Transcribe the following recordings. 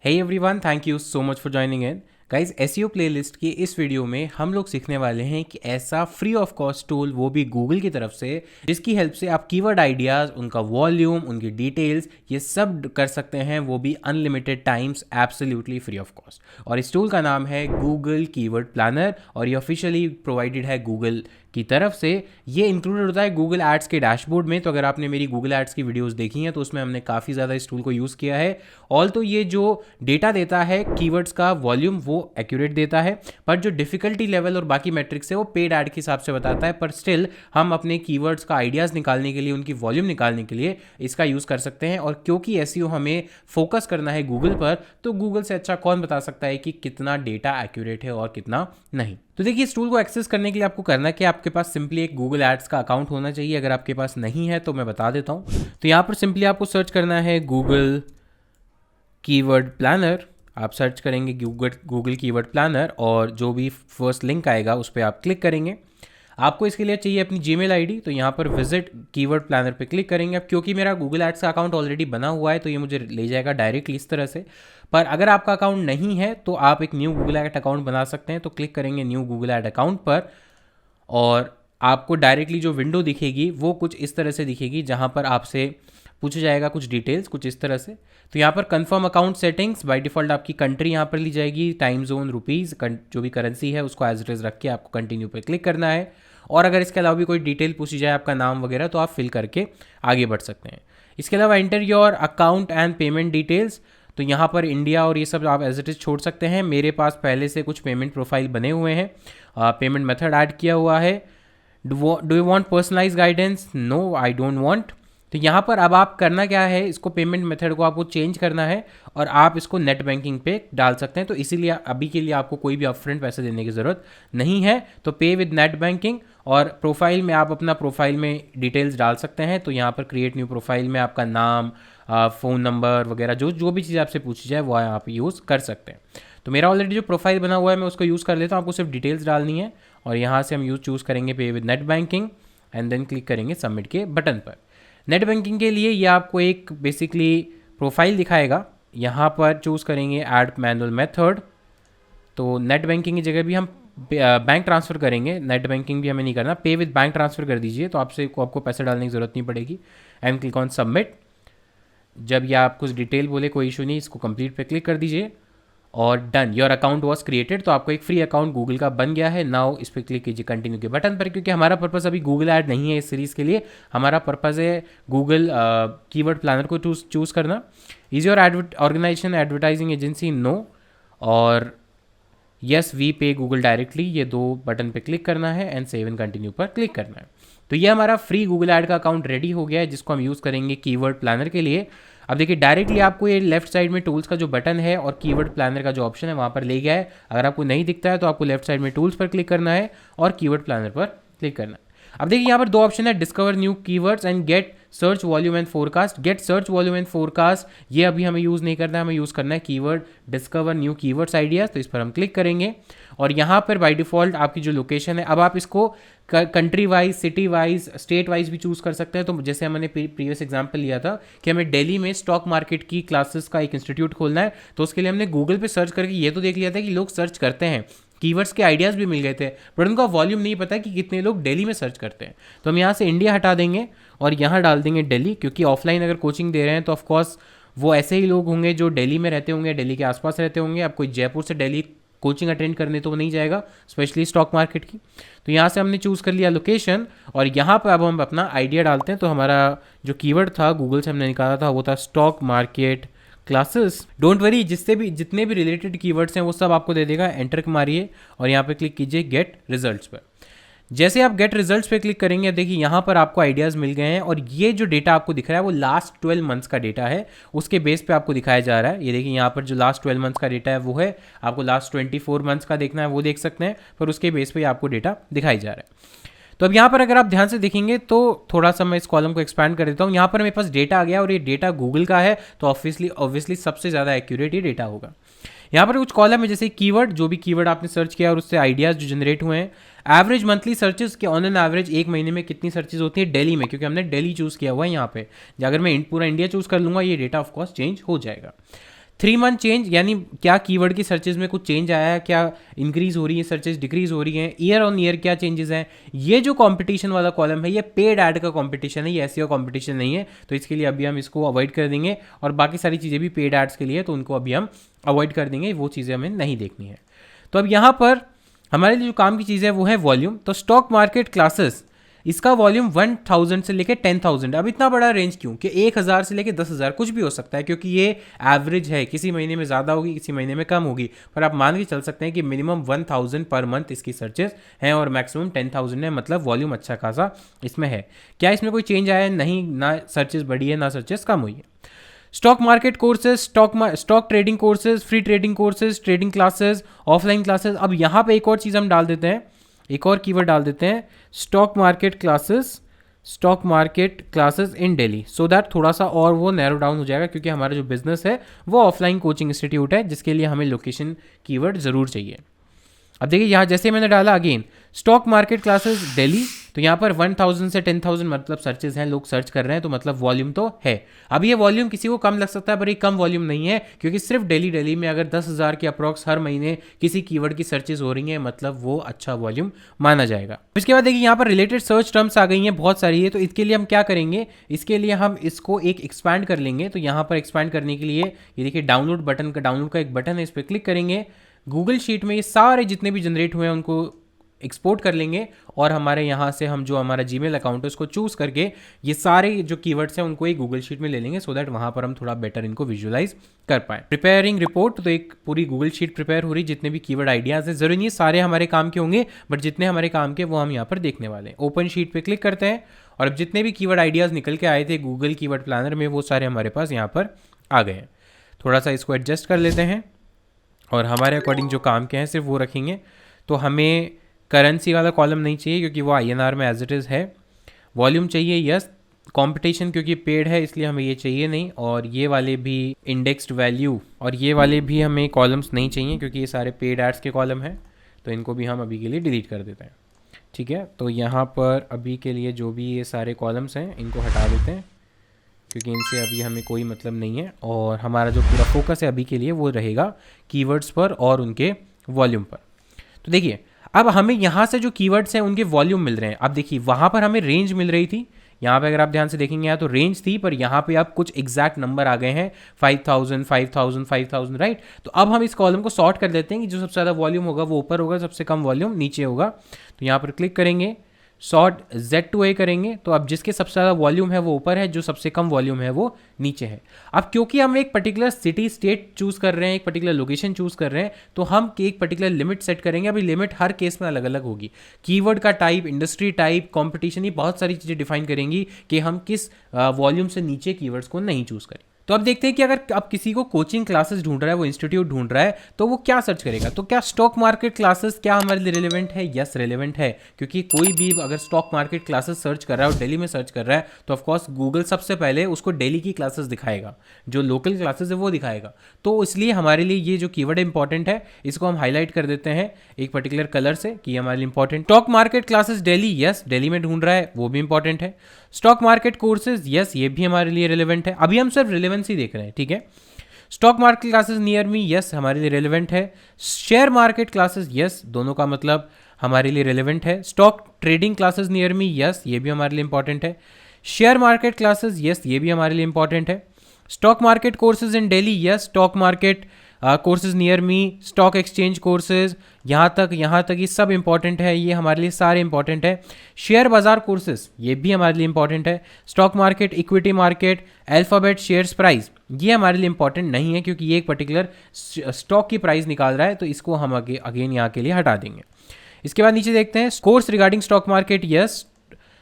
Hey everyone, thank you so much for joining in. Guys SEO playlist की इस video में हम लोग सीखने वाले हैं कि ऐसा फ्री ऑफ कॉस्ट टूल, वो भी गूगल की तरफ से, जिसकी हेल्प से आप कीवर्ड आइडियाज़, उनका वॉल्यूम, उनकी डिटेल्स, ये सब कर सकते हैं, वो भी unlimited times, absolutely free of cost. और इस टूल का नाम है गूगल कीवर्ड प्लानर और ये ऑफिशियली प्रोवाइडेड है गूगल की तरफ से। ये इंक्लूडेड होता है गूगल एड्स के डैशबोर्ड में। तो अगर आपने मेरी गूगल एड्स की वीडियोस देखी हैं तो उसमें हमने काफ़ी ज़्यादा इस टूल को यूज़ किया है। ऑल तो ये जो डेटा देता है कीवर्ड्स का वॉल्यूम वो एक्यूरेट देता है, पर जो डिफिकल्टी लेवल और बाकी मैट्रिक्स है वो पेड ऐड के हिसाब से बताता है। पर स्टिल हम अपने कीवर्ड्स का आइडियाज़ निकालने के लिए, उनकी वॉल्यूम निकालने के लिए इसका यूज़ कर सकते हैं। और क्योंकि एसईओ हमें फोकस करना है गूगल पर, तो गूगल से अच्छा कौन बता सकता है कि कितना डेटा एक्यूरेट है और कितना नहीं। तो देखिए, इस टूल को एक्सेस करने के लिए आपको करना क्या, आपके पास सिंपली एक गूगल एड्स का अकाउंट होना चाहिए। अगर आपके पास नहीं है तो मैं बता देता हूँ। तो यहाँ पर सिंपली आपको सर्च करना है गूगल कीवर्ड प्लानर। आप सर्च करेंगे गूगल कीवर्ड प्लानर और जो भी फर्स्ट लिंक आएगा उस पर आप क्लिक करेंगे। आपको इसके लिए चाहिए अपनी जीमेल आईडी, तो यहाँ पर विजिट कीवर्ड प्लानर पे क्लिक करेंगे। अब क्योंकि मेरा गूगल एड्स का अकाउंट ऑलरेडी बना हुआ है तो ये मुझे ले जाएगा डायरेक्टली इस तरह से। पर अगर आपका अकाउंट नहीं है तो आप एक न्यू गूगल एड अकाउंट बना सकते हैं। तो क्लिक करेंगे न्यू गूगल एड अकाउंट पर और आपको डायरेक्टली जो विंडो दिखेगी वो कुछ इस तरह से दिखेगी, जहाँ पर आपसे पूछा जाएगा कुछ डिटेल्स कुछ इस तरह से। तो यहाँ पर confirm account settings, by default आपकी कंट्री यहाँ पर ली जाएगी, टाइम जोन रुपीज़, जो भी करेंसी है उसको एज इट इज़ रख के आपको कंटिन्यू पर क्लिक करना है। और अगर इसके अलावा भी कोई डिटेल पूछी जाए, आपका नाम वगैरह, तो आप फिल करके आगे बढ़ सकते हैं। इसके अलावा enter your account and payment details, तो यहाँ पर इंडिया और ये सब आप एज इट इज़ छोड़ सकते हैं। मेरे पास पहले से कुछ पेमेंट प्रोफाइल बने हुए हैं, पेमेंट मेथड ऐड किया हुआ है। Do you want personalise guidance? No, I don't want. तो यहाँ पर अब आप करना क्या है, इसको पेमेंट मेथड को आपको चेंज करना है और आप इसको नेट बैंकिंग पे डाल सकते हैं। तो इसीलिए अभी के लिए आपको कोई भी अपफ्रंट पैसे देने की ज़रूरत नहीं है। तो पे विद नेट बैंकिंग, और प्रोफाइल में आप अपना प्रोफाइल में डिटेल्स डाल सकते हैं। तो यहाँ पर क्रिएट न्यू प्रोफाइल में आपका नाम, फ़ोन नंबर वगैरह जो जो भी चीज़ आपसे पूछी जाए वो आप यूज़ कर सकते हैं। तो मेरा ऑलरेडी जो प्रोफाइल बना हुआ है मैं उसको यूज़ कर लेता हूँ। आपको सिर्फ डिटेल्स डालनी है और यहाँ से हम यूज़ चूज़ करेंगे pay with net banking and then click करेंगे सबमिट के बटन पर। नेट बैंकिंग के लिए ये आपको एक बेसिकली प्रोफाइल दिखाएगा। यहाँ पर चूज़ करेंगे ऐड मैनुअल मेथड। तो नेट बैंकिंग की जगह भी हम बैंक ट्रांसफ़र करेंगे, नेट बैंकिंग भी हमें नहीं करना, पे विद बैंक ट्रांसफ़र कर दीजिए। तो आपको पैसे डालने की ज़रूरत नहीं पड़ेगी। And click on submit. जब ये आप कुछ डिटेल बोले कोई इशू नहीं, इसको कंप्लीट पे क्लिक कर दीजिए और done, your account was created. तो आपको एक फ्री अकाउंट गूगल का बन गया है। नाउ इस पर क्लिक कीजिए कंटिन्यू के बटन पर, क्योंकि हमारा पर्पस अभी गूगल ऐड नहीं है इस सीरीज़ के लिए। हमारा पर्पस है गूगल कीवर्ड प्लानर को चूज़ करना। Is your organisation advertising agency? No. और yes we pay Google directly, ये दो बटन पे क्लिक करना है एंड सेव एंड कंटिन्यू पर क्लिक करना है। तो ये हमारा फ्री गूगल ऐड का अकाउंट रेडी हो गया है, जिसको हम यूज़ करेंगे कीवर्ड प्लानर के लिए। अब देखिए, डायरेक्टली आपको ये लेफ्ट साइड में टूल्स का जो बटन है और कीवर्ड प्लानर का जो ऑप्शन है वहाँ पर ले गया है। अगर आपको नहीं दिखता है तो आपको लेफ्ट साइड में टूल्स पर क्लिक करना है और कीवर्ड प्लानर पर क्लिक करना है। अब देखिए, यहाँ पर दो ऑप्शन है, discover new keywords and get search volume and forecast. Get search volume and forecast ये अभी हमें यूज़ नहीं करना है, हमें यूज़ करना है keyword discover new keywords ideas. तो इस पर हम क्लिक करेंगे और यहाँ पर बाय डिफ़ॉल्ट आपकी जो लोकेशन है, अब आप इसको country wise, city wise, state wise भी चूज़ कर सकते हैं। तो जैसे हमने प्रीवियस एग्जांपल लिया था कि हमें दिल्ली में स्टॉक मार्केट की क्लासेस का एक इंस्टीट्यूट खोलना है, तो उसके लिए हमने गूगल पे सर्च करके ये तो देख लिया था कि लोग सर्च करते हैं, कीवर्ड्स के आइडियाज़ भी मिल गए थे, बट उनका वॉल्यूम नहीं पता कि कितने लोग दिल्ली में सर्च करते हैं। तो हम यहाँ से इंडिया हटा देंगे और यहाँ डाल देंगे दिल्ली, क्योंकि ऑफलाइन अगर कोचिंग दे रहे हैं तो ऑफकोर्स वो ऐसे ही लोग होंगे जो दिल्ली में रहते होंगे, दिल्ली के आसपास रहते होंगे। अब कोई जयपुर से दिल्ली कोचिंग अटेंड करने तो नहीं जाएगा, स्पेशली स्टॉक मार्केट की। तो यहाँ से हमने चूज़ कर लिया लोकेशन और यहाँ पर अब हम अपना आइडिया डालते हैं। तो हमारा जो कीवर्ड था गूगल से हमने निकाला था वो था stock market classes. Don't worry, जितने भी रिलेटेड कीवर्ड्स हैं वो सब आपको दे देगा। एंटर मारिए और यहाँ पे क्लिक कीजिए गेट रिजल्ट्स पर। जैसे आप गेट रिजल्ट्स पे क्लिक करेंगे, देखिए यहाँ पर आपको आइडियाज़ मिल गए हैं और ये जो डेटा आपको दिख रहा है वो लास्ट 12 मंथ्स का डेटा है, उसके बेस पे आपको दिखाया जा रहा है। ये देखिए यहाँ पर जो लास्ट 12 मंथ्स का डेटा है वो है, आपको लास्ट 24 मंथ्स का देखना है वो देख सकते हैं, पर उसके बेस पे आपको डेटा दिखाई जा रहा है। तो अब यहाँ पर अगर आप ध्यान से देखेंगे तो थोड़ा सा मैं इस कॉलम को एक्सपैंड कर देता हूँ। यहाँ पर मेरे पास डेटा आ गया और ये डेटा गूगल का है, तो ऑब्वियसली सबसे ज़्यादा एक्यूरेट ये डेटा होगा। यहाँ पर कुछ कॉलम है, जैसे कीवर्ड, जो भी कीवर्ड आपने सर्च किया और उससे आइडियाज़ जो जनरेट हुए हैं। एवरेज मंथली सर्चेस के ऑन एन एवरेज एक महीने में कितनी सर्चेज होती है दिल्ली में, क्योंकि हमने दिल्ली चूज़ किया हुआ है यहाँ पे। अगर मैं पूरा इंडिया चूज़ कर लूँगा ये डेटा ऑफकोर्स चेंज हो जाएगा। 3 मंथ चेंज, यानी क्या कीवर्ड की सर्चेज में कुछ चेंज आया है, क्या इंक्रीज हो रही है सर्चेज, डिक्रीज हो रही है, ईयर ऑन ईयर क्या चेंजेस हैं। ये जो कंपटीशन वाला कॉलम है ये पेड ऐड का कंपटीशन है, ये एसईओ कंपटीशन नहीं है, तो इसके लिए अभी हम इसको अवॉइड कर देंगे। और बाकी सारी चीज़ें भी पेड एड्स के लिए, तो उनको अभी हम अवॉइड कर देंगे, वो चीज़ें हमें नहीं देखनी है। तो अब यहाँ पर हमारे लिए जो काम की चीज़ है वो है वॉल्यूम। तो स्टॉक मार्केट क्लासेस, इसका वॉल्यूम 1000 से लेके 10,000। अब इतना बड़ा रेंज क्यों कि 1000 से लेके 10,000 कुछ भी हो सकता है, क्योंकि ये एवरेज है, किसी महीने में ज़्यादा होगी, किसी महीने में कम होगी, पर आप मान के चल सकते हैं कि मिनिमम 1000 पर मंथ इसकी सर्चेस हैं और मैक्सिमम 10,000 है, मतलब वॉल्यूम अच्छा खासा इसमें है। क्या इसमें कोई चेंज आया है? नहीं, ना सर्चेस बढ़ी है ना सर्चेस कम हुई है। Stock market courses, stock trading courses, free trading courses, trading classes, offline classes. अब यहाँ पे एक और चीज़ हम डाल देते हैं, एक और कीवर्ड डाल देते हैं, stock market classes, stock market classes in Delhi, so that थोड़ा सा और वो नैरो डाउन हो जाएगा, क्योंकि हमारा जो बिजनेस है वो ऑफलाइन कोचिंग इंस्टीट्यूट है, जिसके लिए हमें लोकेशन कीवर्ड ज़रूर चाहिए। अब देखिए यहाँ जैसे मैंने डाला again stock market classes Delhi, तो यहाँ पर 1000 से 10,000 मतलब सर्चेज हैं, लोग सर्च कर रहे हैं, तो मतलब वॉल्यूम तो है। अब ये वॉल्यूम किसी को कम लग सकता है, पर ये कम वॉल्यूम नहीं है, क्योंकि सिर्फ दिल्ली में अगर 10,000 के अप्रॉक्स हर महीने किसी कीवर्ड की सर्चेज हो रही हैं, मतलब वो अच्छा वॉल्यूम माना जाएगा। इसके बाद देखिए यहाँ पर रिलेटेड सर्च टर्म्स आ गई हैं, बहुत सारी है, तो इसके लिए हम क्या करेंगे, इसके लिए हम इसको एक एक्सपैंड कर लेंगे। तो यहाँ पर एक्सपैंड करने के लिए ये देखिए डाउनलोड बटन का, डाउनलोड का एक बटन है, इस पर क्लिक करेंगे। गूगल शीट में ये सारे जितने भी जनरेट हुए हैं उनको एक्सपोर्ट कर लेंगे, और हमारे यहाँ से हम जो हमारा जीमेल अकाउंट है उसको चूज़ करके ये सारे जो कीवर्ड्स हैं उनको एक गूगल शीट में ले लेंगे, सो दैट वहाँ पर हम थोड़ा बेटर इनको विजुअलाइज कर पाएँ। प्रिपेयरिंग रिपोर्ट, तो एक पूरी गूगल शीट प्रिपेयर हो रही, जितने भी कीवर्ड आइडियाज़ हैं, ज़रूरी नहीं सारे हमारे काम के होंगे, बट जितने हमारे काम के वो हम यहाँ पर देखने वाले हैं। ओपन शीट पर क्लिक करते हैं, और अब जितने भी कीवर्ड आइडियाज़ निकल के आए थे गूगल कीवर्ड प्लानर में, वो सारे हमारे पास यहाँ पर आ गए हैं। थोड़ा सा इसको एडजस्ट कर लेते हैं, और हमारे अकॉर्डिंग जो काम के हैं सिर्फ वो रखेंगे। तो हमें करेंसी वाला कॉलम नहीं चाहिए, क्योंकि वो INR में एज इट इज़ है। वॉल्यूम चाहिए, यस। कंपटीशन क्योंकि पेड है इसलिए हमें ये चाहिए नहीं, और ये वाले भी इंडेक्स्ड वैल्यू और ये वाले भी हमें कॉलम्स नहीं चाहिए, क्योंकि ये सारे पेड एड्स के कॉलम हैं, तो इनको भी हम अभी के लिए डिलीट कर देते हैं। ठीक है, तो यहाँ पर अभी के लिए जो भी ये सारे कॉलम्स हैं इनको हटा देते हैं, क्योंकि इनसे अभी हमें कोई मतलब नहीं है, और हमारा जो पूरा फोकस है अभी के लिए वो रहेगा कीवर्ड्स पर और उनके वॉल्यूम पर। तो देखिए अब हमें यहाँ से जो कीवर्ड्स हैं उनके वॉल्यूम मिल रहे हैं। अब देखिए वहाँ पर हमें रेंज मिल रही थी, यहाँ पे अगर आप ध्यान से देखेंगे यहाँ तो रेंज थी, पर यहाँ पे अब कुछ एग्जैक्ट नंबर आ गए हैं, 5000 5000 5000, राइट। तो अब हम इस कॉलम को सॉर्ट कर देते हैं कि जो सबसे ज़्यादा वॉल्यूम होगा वो ऊपर होगा, सबसे कम वॉल्यूम नीचे होगा। तो यहाँ पर क्लिक करेंगे, सॉर्ट Z to A करेंगे, तो अब जिसके सबसे ज़्यादा वॉल्यूम है वो ऊपर है, जो सबसे कम वॉल्यूम है वो नीचे है। अब क्योंकि हम एक पर्टिकुलर सिटी स्टेट चूज़ कर रहे हैं, एक पर्टिकुलर लोकेशन चूज़ कर रहे हैं, तो हम एक पर्टिकुलर लिमिट सेट करेंगे। अभी लिमिट हर केस में अलग अलग होगी, कीवर्ड का टाइप, इंडस्ट्री टाइप, कंपटीशन, ये बहुत सारी चीज़ें डिफाइन करेंगी कि हम किस वॉल्यूम से नीचे कीवर्ड्स को नहीं चूज़ करें। तो अब देखते हैं कि अगर अब किसी को कोचिंग क्लासेस ढूंढ रहा है, वो इंस्टीट्यूट ढूंढ रहा है, तो वो क्या सर्च करेगा। तो क्या स्टॉक मार्केट क्लासेस क्या हमारे लिए रिलेवेंट है? यस रिलेवेंट है, क्योंकि कोई भी अगर स्टॉक मार्केट क्लासेस सर्च कर रहा है और दिल्ली में सर्च कर रहा है, तो ऑफकोर्स गूगल सबसे पहले उसको दिल्ली की क्लासेस दिखाएगा, जो लोकल क्लासेस है वो दिखाएगा। तो इसलिए हमारे लिए ये जो कीवर्ड इंपॉर्टेंट है, इसको हम हाईलाइट कर देते हैं एक पर्टिकुलर कलर से कि हमारे लिए important. Stock market classes Delhi, yes Delhi में ढूंढ रहा है, वो भी इंपॉर्टेंट है। स्टॉक मार्केट कोर्सेज, यस ये भी हमारे लिए रिलेवेंट है। अभी हम सिर्फ रिलेवेंसी देख रहे हैं, ठीक है। Stock market classes near me, yes हमारे लिए रिलेवेंट है। शेयर मार्केट क्लासेस, यस दोनों का मतलब हमारे लिए रिलेवेंट है। Stock trading classes near me, yes ये भी हमारे लिए इंपॉर्टेंट है। शेयर मार्केट क्लासेस, यस ये भी हमारे लिए इंपॉर्टेंट है। Stock market courses in Delhi, yes stock market courses near me. Stock exchange courses, यहाँ तक ये सब इंपॉर्टेंट है, ये हमारे लिए सारे इंपॉर्टेंट है। शेयर बाजार कोर्सेज, ये भी हमारे लिए इंपॉर्टेंट है। Stock market, equity market, alphabet shares price, ये हमारे लिए इंपॉर्टेंट नहीं है, क्योंकि ये एक पर्टिकुलर स्टॉक की प्राइस निकाल रहा है, तो इसको हम अगेन यहाँ के लिए हटा देंगे। इसके बाद नीचे देखते हैं course regarding stock market, yes.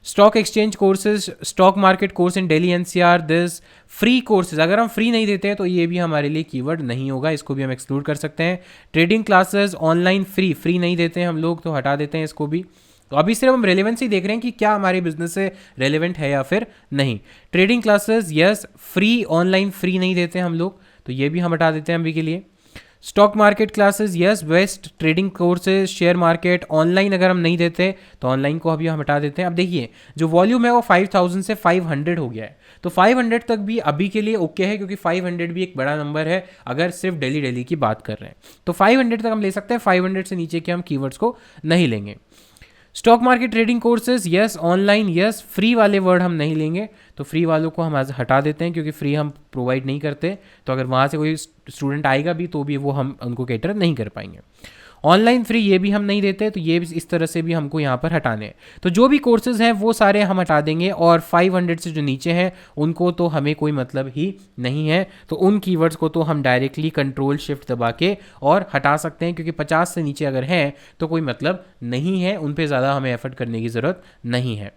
Stock exchange courses, stock market course in Delhi NCR, this free courses, अगर हम फ्री नहीं देते हैं तो ये भी हमारे लिए कीवर्ड नहीं होगा, इसको भी हम एक्सक्लूड कर सकते हैं। ट्रेडिंग क्लासेस ऑनलाइन फ्री नहीं देते हैं हम लोग, तो हटा देते हैं इसको भी। तो अभी सिर्फ हम रेलेवेंसी देख रहे हैं कि क्या हमारे बिजनेस से रेलेवेंट है या फिर नहीं। Trading classes, yes free online free नहीं देते हम लोग, तो ये भी हम हटा देते हैं अभी के लिए। Stock market classes, yes, best trading courses, share market, online अगर हम नहीं देते तो ऑनलाइन को अभी हम हटा देते हैं। अब देखिए जो वॉल्यूम है वो 5000 से 500 हो गया है, तो 500 तक भी अभी के लिए ओके है, क्योंकि 500 भी एक बड़ा नंबर है अगर सिर्फ डेली की बात कर रहे हैं। तो 500 तक हम ले सकते हैं, 500 से नीचे के हम कीवर्ड्स को नहीं लेंगे। Stock market trading courses, yes, online, yes, free वाले वर्ड हम नहीं लेंगे, तो फ्री वालों को हम आज हटा देते हैं, क्योंकि फ्री हम प्रोवाइड नहीं करते, तो अगर वहाँ से कोई स्टूडेंट आएगा भी तो भी वो हम उनको कैटर नहीं कर पाएंगे। ऑनलाइन फ्री ये भी हम नहीं देते, तो ये इस तरह से भी हमको यहाँ पर हटाने हैं। तो जो भी कोर्सेज हैं वो सारे हम हटा देंगे, और 500 से जो नीचे हैं उनको तो हमें कोई मतलब ही नहीं है, तो उन कीवर्ड्स को तो हम डायरेक्टली कंट्रोल शिफ्ट दबा के और हटा सकते हैं, क्योंकि 50 से नीचे अगर हैं तो कोई मतलब नहीं है, उन पर ज़्यादा हमें एफर्ट करने की ज़रूरत नहीं है।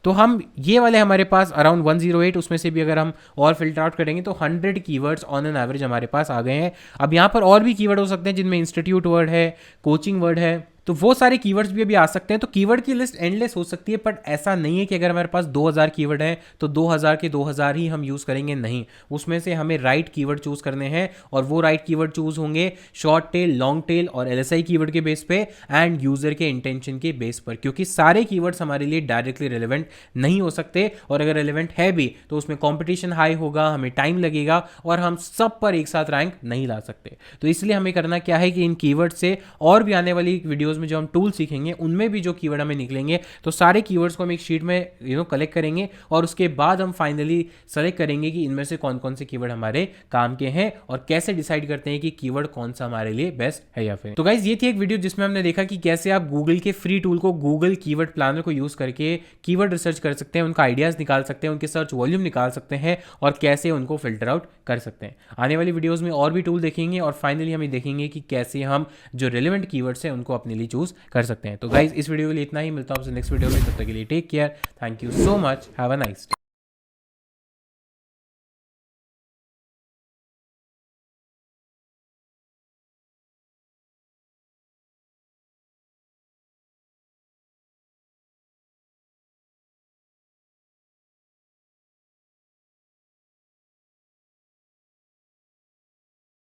तो हम ये वाले हमारे पास अराउंड 108, उसमें से भी अगर हम और फिल्टर आउट करेंगे तो 100 कीवर्ड्स ऑन एन एवरेज हमारे पास आ गए हैं। अब यहाँ पर और भी कीवर्ड हो सकते हैं जिनमें इंस्टीट्यूट वर्ड है, कोचिंग वर्ड है, तो वो सारे कीवर्ड्स भी अभी आ सकते हैं। तो कीवर्ड की लिस्ट एंडलेस हो सकती है, बट ऐसा नहीं है कि अगर हमारे पास 2000 कीवर्ड हैं तो 2000 के 2000 ही हम यूज़ करेंगे, नहीं, उसमें से हमें राइट कीवर्ड चूज़ करने हैं, और वो राइट कीवर्ड चूज़ होंगे शॉर्ट टेल, लॉन्ग टेल और LSI कीवर्ड के बेस पे एंड यूज़र के इंटेंशन के बेस पर, क्योंकि सारे कीवर्ड्स हमारे लिए डायरेक्टली रिलेवेंट नहीं हो सकते, और अगर रिलेवेंट है भी तो उसमें कॉम्पिटिशन हाई होगा, हमें टाइम लगेगा, और हम सब पर एक साथ रैंक नहीं ला सकते। तो इसलिए हमें करना क्या है कि इन कीवर्ड से और भी आने वाली वीडियोज़ में जो हम टूल सीखेंगे उनमें भी जो कीवर्ड हमें निकलेंगे, तो सारे कीवर्ड्स को हम एक शीट में कलेक्ट करेंगे, और उसके बाद हम फाइनली सेलेक्ट करेंगे कि इनमें से कौन कौन से कीवर्ड हमारे काम के हैं, और कैसे डिसाइड करते हैं कि कीवर्ड कौन सा हमारे लिए बेस्ट है या फिर। तो गाइज ये थी एक वीडियो जिसमें हमने देखा कि कैसे आप गूगल के फ्री टूल को, गूगल कीवर्ड प्लानर को यूज करके कीवर्ड रिसर्च कर सकते हैं, उनका आइडियाज निकाल सकते हैं, उनके सर्च वॉल्यूम निकाल सकते हैं, और कैसे उनको फिल्टर आउट कर सकते हैं। आने वाली वीडियोज में और भी टूल देखेंगे, और फाइनली हम देखेंगे कि कैसे हम जो रिलेवेंट कीवर्ड्स हैं उनको अपने लिए चूज कर सकते हैं। तो गाइज इस वीडियो के लिए इतना ही, मिलता हूं आपसे नेक्स्ट वीडियो में, तब तक के लिए take care, thank you so much, have a nice day.